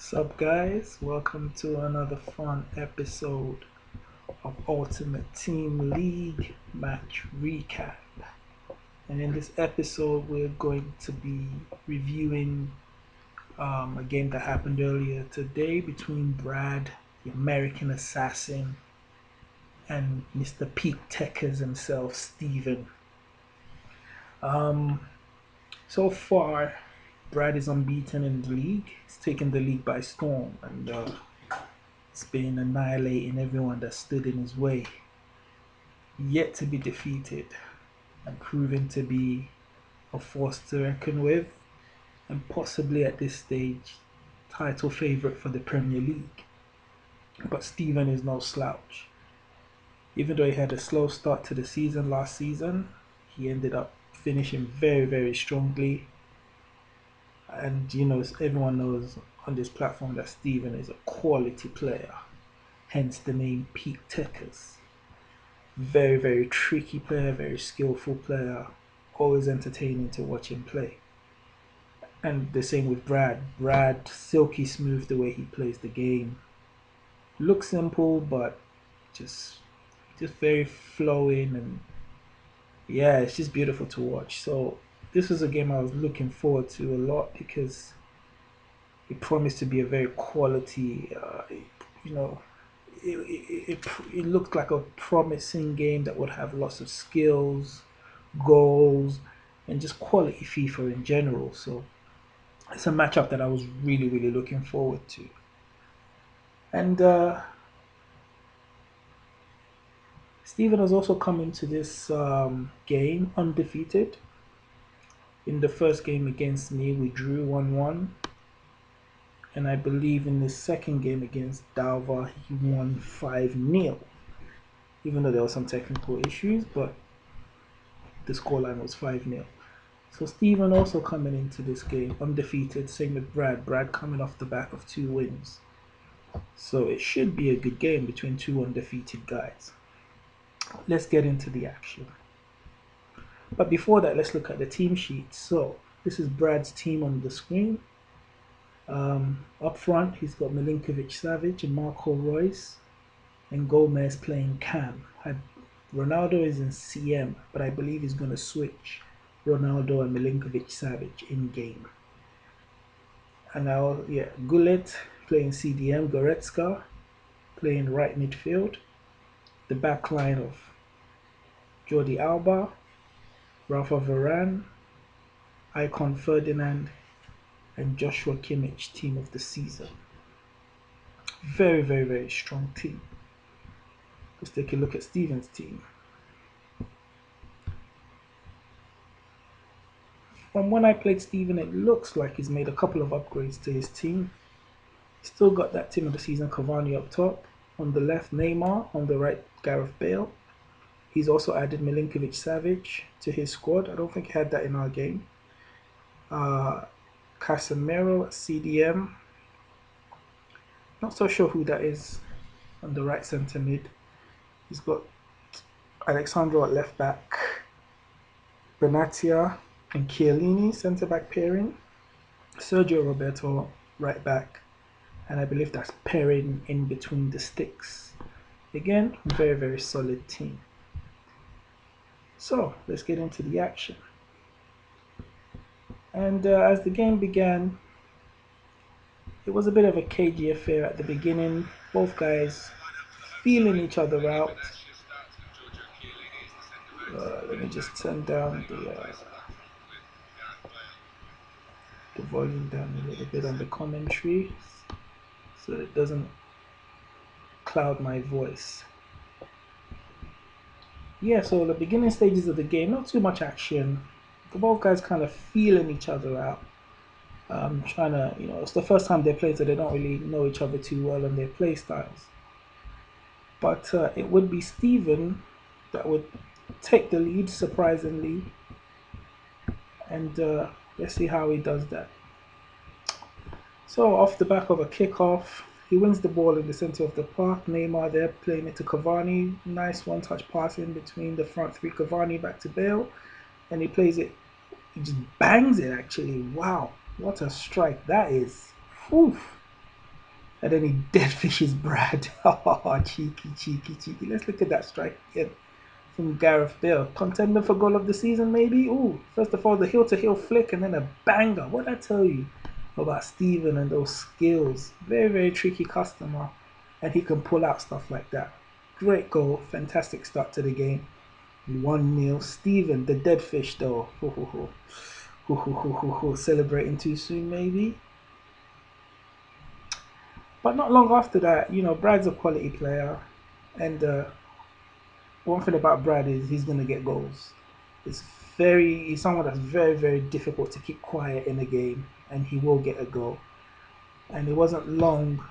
Sup guys, welcome to another fun episode of Ultimate Team League Match Recap. And in this episode we're going to be reviewing a game that happened earlier today between Brad, the American Assassin, and Mr. Pete Tekkerz himself, Steven. So far, Brad is unbeaten in the league. He's taken the league by storm, and it's been annihilating everyone that stood in his way. Yet to be defeated, and proven to be a force to reckon with, and possibly at this stage, title favourite for the Premier League. But Steven is no slouch. Even though he had a slow start to the season last season, he ended up finishing very, very strongly. And everyone knows on this platform that Steven is a quality player, hence the name Pete Tekkerz. Very, very tricky player, very skillful player, always entertaining to watch him play. And the same with Brad. Brad, silky smooth the way he plays the game. Looks simple, but just very flowing, and yeah, it's just beautiful to watch. So this was a game I was looking forward to a lot because it promised to be a very quality, it looked like a promising game that would have lots of skills, goals, and just quality FIFA in general. So it's a matchup that I was really, really looking forward to. And Steven has also come into this game undefeated. In the first game against me, we drew 1-1. And I believe in the second game against Dalva, he won 5-0. Even though there were some technical issues, but the scoreline was 5-0. So Steven also coming into this game undefeated, same with Brad. Brad coming off the back of 2 wins. So it should be a good game between 2 undefeated guys. Let's get into the action. But before that, let's look at the team sheet. So this is Brad's team on the screen. Up front, he's got Milinkovic-Savic and Marco Reus, and Gomez playing Cam. Ronaldo is in CM, but I believe he's going to switch Ronaldo and Milinkovic-Savic in game. And now, Gullit playing CDM, Goretzka playing right midfield. The back line of Jordi Alba, Rafa Varane, Icon Ferdinand, and Joshua Kimmich, team of the season. Very, very, very strong team. Let's take a look at Steven's team. From when I played Steven, it looks like he's made a couple of upgrades to his team. Still got that team of the season Cavani up top. On the left, Neymar. On the right, Gareth Bale. He's also added Milinkovic-Savic to his squad. I don't think he had that in our game. Casemiro at CDM. Not so sure who that is on the right centre mid. He's got Alexandro at left back, Benatia and Chiellini centre back pairing, Sergio Roberto right back, and I believe that's pairing in between the sticks. Again, very, very solid team. So let's get into the action. And as the game began, it was a bit of a cagey affair at the beginning. Both guys feeling each other out. Let me just turn down the volume down a little bit on the commentary so it doesn't cloud my voice. Yeah, so the beginning stages of the game, not too much action. Both guys kind of feeling each other out. Trying to, it's the first time they play, so they don't really know each other too well and their play styles. But it would be Steven that would take the lead, surprisingly. And let's see how he does that. So off the back of a kickoff, he wins the ball in the center of the park. Neymar there playing it to Cavani. Nice one-touch pass in between the front 3. Cavani back to Bale. And he plays it. He just bangs it, actually. Wow. What a strike that is. Oof. And then he dead fishes Brad. Oh, cheeky, cheeky, cheeky. Let's look at that strike again from Gareth Bale. Contender for goal of the season, maybe? Ooh, first of all, the heel to heel flick and then a banger. What did I tell you about Steven and those skills? Very, very tricky customer. And he can pull out stuff like that. Great goal. Fantastic start to the game. 1-0. Steven, the dead fish, though. Ho, ho, ho. Ho, ho, ho, ho, ho. Celebrating too soon, maybe? But not long after that, Brad's a quality player. And one thing about Brad is he's going to get goals. He's someone that's very, very difficult to keep quiet in a game, and he will get a goal. And it wasn't long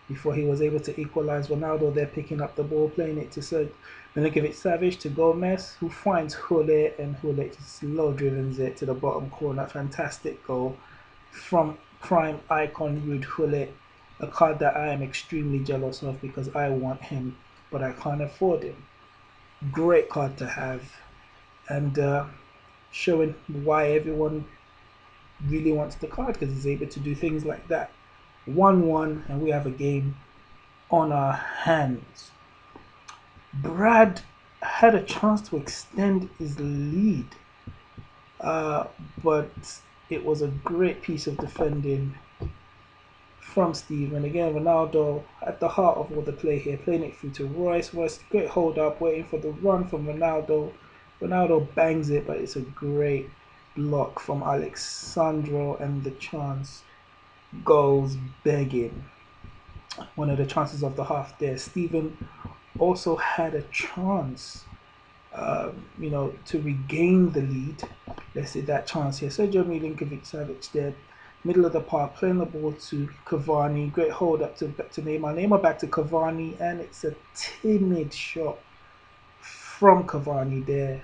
before he was able to equalize. Ronaldo there picking up the ball, playing it to Sir Milinkovic Savic to Gomez, who finds Hule, and Hule just slow drivens it to the bottom corner. Fantastic goal from prime icon Ruud Gullit, a card that I am extremely jealous of because I want him, but I can't afford him. Great card to have, and showing why everyone really wants the card because he's able to do things like that. 1-1, and we have a game on our hands. Brad had a chance to extend his lead, but it was a great piece of defending from Steve. And again, Ronaldo at the heart of all the play here, playing it through to Royce. Royce, great hold up, waiting for the run from Ronaldo. Ronaldo bangs it, but it's a great block from Alexandro, and the chance goes begging. One of the chances of the half there. Steven also had a chance, to regain the lead. Let's see that chance here. Sergio Milinkovic Savic there, middle of the park, playing the ball to Cavani. Great hold up to Neymar. Neymar back to Cavani, and it's a timid shot from Cavani there.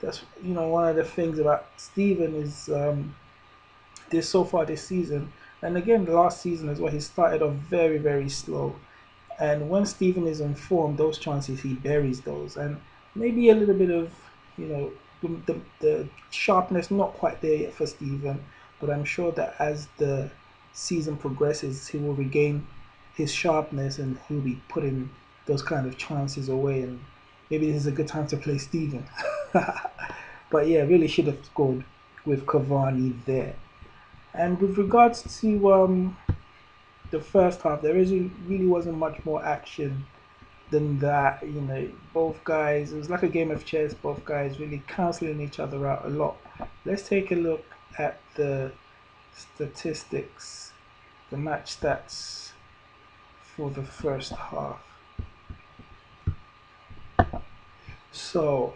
That's one of the things about Steven is this so far this season, and again last season as well. He started off very, very slow, and when Steven is on form, those chances he buries those, and maybe a little bit of the sharpness not quite there yet for Steven, but I'm sure that as the season progresses, he will regain his sharpness and he'll be putting those kind of chances away, and maybe this is a good time to play Steven. But yeah, really should have scored with Cavani there. And with regards to the first half, there really wasn't much more action than that. Both guys, it was like a game of chess, both guys really cancelling each other out a lot. Let's take a look at the statistics, the match stats for the first half. So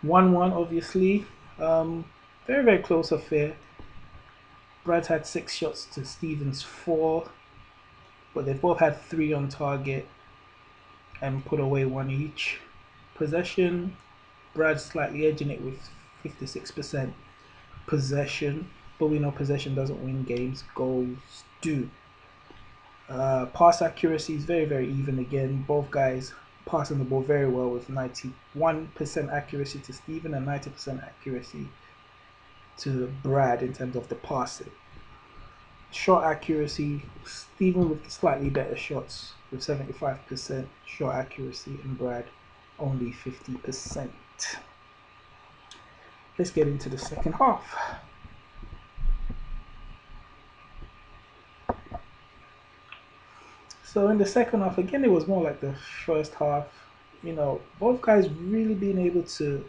1-1, obviously. Very, very close affair. Brad had 6 shots to Steven's 4, but they both had 3 on target and put away 1 each. Possession, Brad slightly edging it with 56% possession, but we know possession doesn't win games, goals do. Pass accuracy is very, very even again. Both guys passing the ball very well with 91% accuracy to Steven and 90% accuracy to Brad in terms of the passing. Shot accuracy, Steven with slightly better shots with 75% shot accuracy, and Brad only 50%. Let's get into the second half. So in the second half, again, it was more like the first half. Both guys really being able to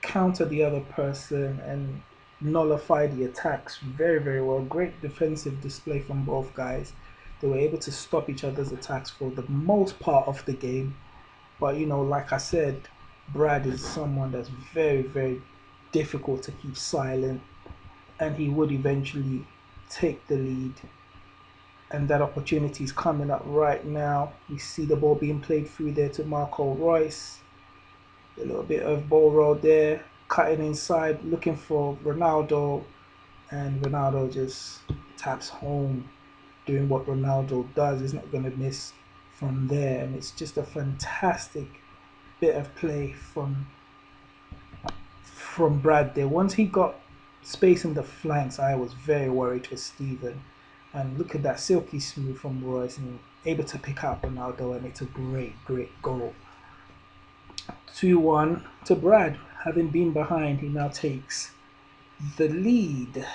counter the other person and nullify the attacks very, very well. Great defensive display from both guys. They were able to stop each other's attacks for the most part of the game. But like I said, Brad is someone that's very, very difficult to keep silent, and he would eventually take the lead. And that opportunity is coming up right now. We see the ball being played through there to Marco Reus. A little bit of ball roll there, cutting inside, looking for Ronaldo, and Ronaldo just taps home, doing what Ronaldo does. He's not going to miss from there, and it's just a fantastic bit of play from Brad there. Once he got space in the flanks, I was very worried for Steven, And look at that silky smooth from Royce and able to pick out Ronaldo, and it's a great goal. 2-1 to Brad. Having been behind, he now takes the lead.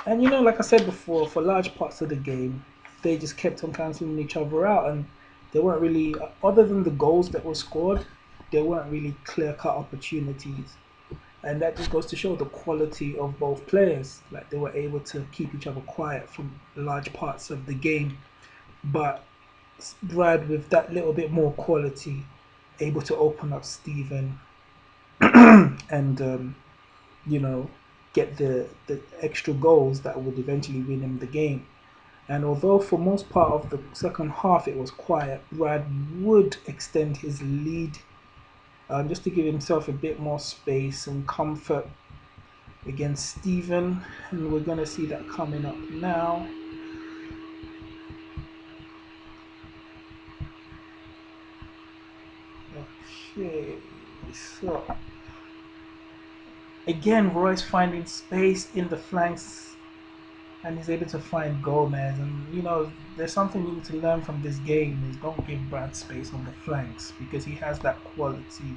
And like I said before, for large parts of the game, they just kept on cancelling each other out, and they weren't really, other than the goals that were scored, there weren't really clear-cut opportunities. And that just goes to show the quality of both players. Like, they were able to keep each other quiet for large parts of the game, but Brad, with that little bit more quality, able to open up Steven and you know get the extra goals that would eventually win him the game. And although for most part of the second half it was quiet, Brad would extend his lead just to give himself a bit more space and comfort against Steven. And we're going to see that coming up now. Okay, so again, Royce finding space in the flanks, and he's able to find Gomez. And there's something you need to learn from this game is don't give Brad space on the flanks, because he has that quality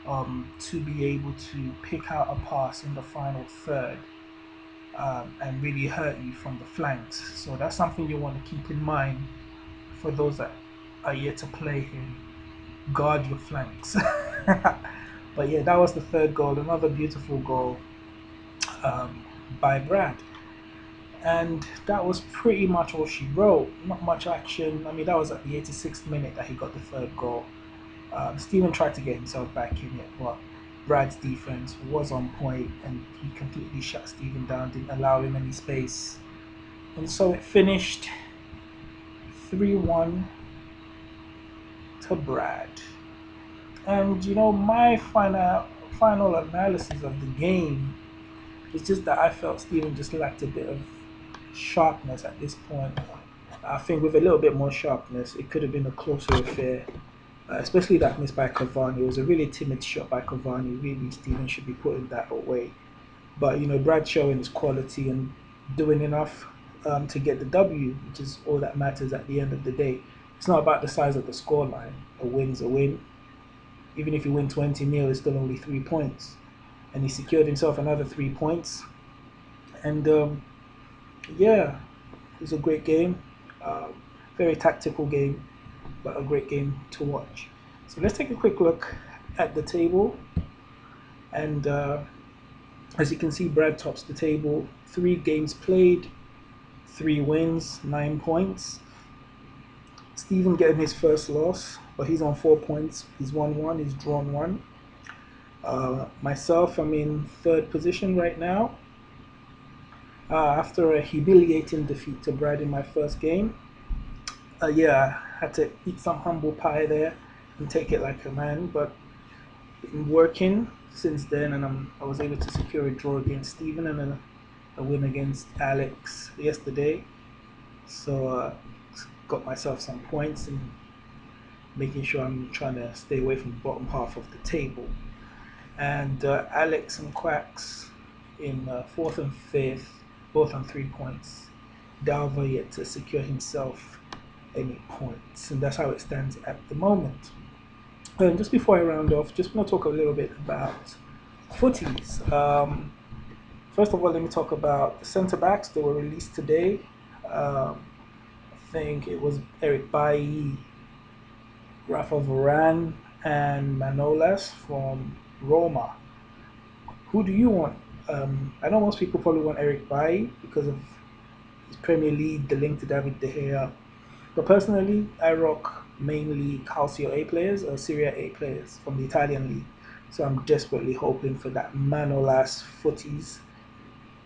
to be able to pick out a pass in the final third and really hurt you from the flanks. So that's something you want to keep in mind for those that are yet to play him. Guard your flanks. But yeah, that was the third goal. Another beautiful goal by Brad. And that was pretty much all she wrote. Not much action. I mean, that was at the 86th minute that he got the third goal. Steven tried to get himself back in it, but Brad's defense was on point and he completely shut Steven down, didn't allow him any space. And so it finished 3-1 to Brad. And my final analysis of the game is just that I felt Steven just lacked a bit of sharpness at this point. I think with a little bit more sharpness, it could have been a closer affair. Especially that miss by Cavani. It was a really timid shot by Cavani. Really, Steven should be putting that away. But Brad showing his quality and doing enough to get the W, which is all that matters at the end of the day. It's not about the size of the scoreline. A win's a win. Even if you win 20-0, it's still only 3 points. And he secured himself another 3 points. And yeah, it was a great game. Very tactical game, but a great game to watch. So let's take a quick look at the table. And as you can see, Brad tops the table. 3 games played, 3 wins, 9 points. Steven getting his first loss, but he's on 4 points. He's won 1, he's drawn 1. Myself, I'm in 3rd position right now. After a humiliating defeat to Brad in my first game. Yeah, I had to eat some humble pie there and take it like a man, but been working since then, and I was able to secure a draw against Steven and a win against Alex yesterday. So got myself some points and making sure I'm trying to stay away from the bottom half of the table. And Alex and Quacks in 4th and 5th, both on 3 points. Dalva yet to secure himself any points, and that's how it stands at the moment. And just before I round off, just want to talk a little bit about footies. First of all, let me talk about the centre backs. They were released today. I think it was Eric Bailly, Rafa Varane, and Manolas from Roma. Who do you want? I know most people probably want Eric Bailly because of his Premier League, the link to David De Gea. But personally, I rock mainly Calcio A players or Serie A players from the Italian league. So I'm desperately hoping for that Manolas footies.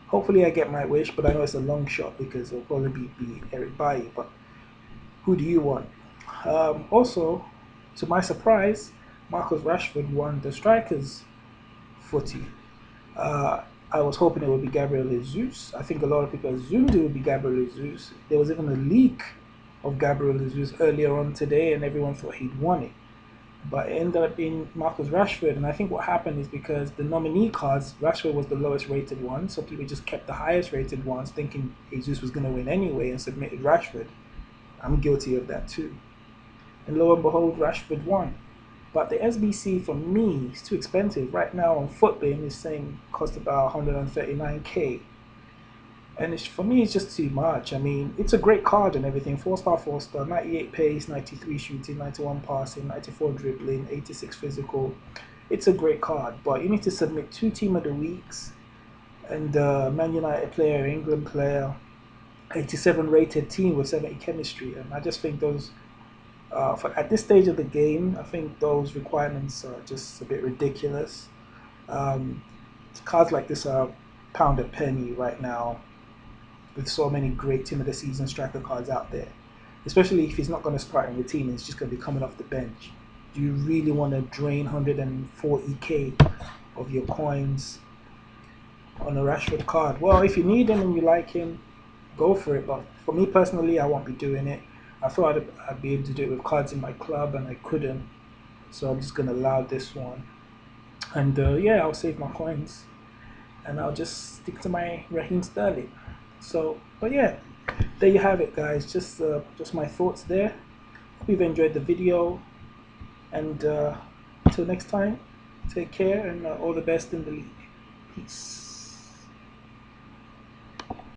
Hopefully I get my wish, but I know it's a long shot because it'll probably be Eric Bailly. But who do you want? Also, to my surprise, Marcus Rashford won the strikers footy. I was hoping it would be Gabriel Jesus. I think a lot of people assumed it would be Gabriel Jesus. There was even a leak of Gabriel Jesus earlier on today, and everyone thought he'd won it. but it ended up being Marcus Rashford. And I think what happened is because the nominee cards, Rashford was the lowest rated one, so people just kept the highest rated ones, thinking Jesus was going to win anyway, and submitted Rashford. I'm guilty of that too. And lo and behold, Rashford won. But the SBC for me is too expensive. Right now on Footbin, it's saying cost about 139k. And for me, it's just too much. I mean, it's a great card and everything. 4 star, 4 star, 98 pace, 93 shooting, 91 passing, 94 dribbling, 86 physical. It's a great card, but you need to submit 2 Team of the Weeks and Man United player, England player, 87 rated team with 70 chemistry. And I just think those, at this stage of the game, I think those requirements are just a bit ridiculous. Um, Cards like this are pound a penny right now with so many great Team of the Season striker cards out there, especially if he's not going to start in the team and he's just going to be coming off the bench. Do you really want to drain 140k of your coins on a Rashford card? Well, if you need him and you like him, go for it. But for me personally, I won't be doing it. I thought I'd be able to do it with cards in my club and I couldn't. So I'm just going to allow this one. And yeah, I'll save my coins and I'll just stick to my Raheem Sterling. So, but yeah, there you have it, guys. Just my thoughts there. Hope you've enjoyed the video, and until next time, take care and all the best in the league. Peace.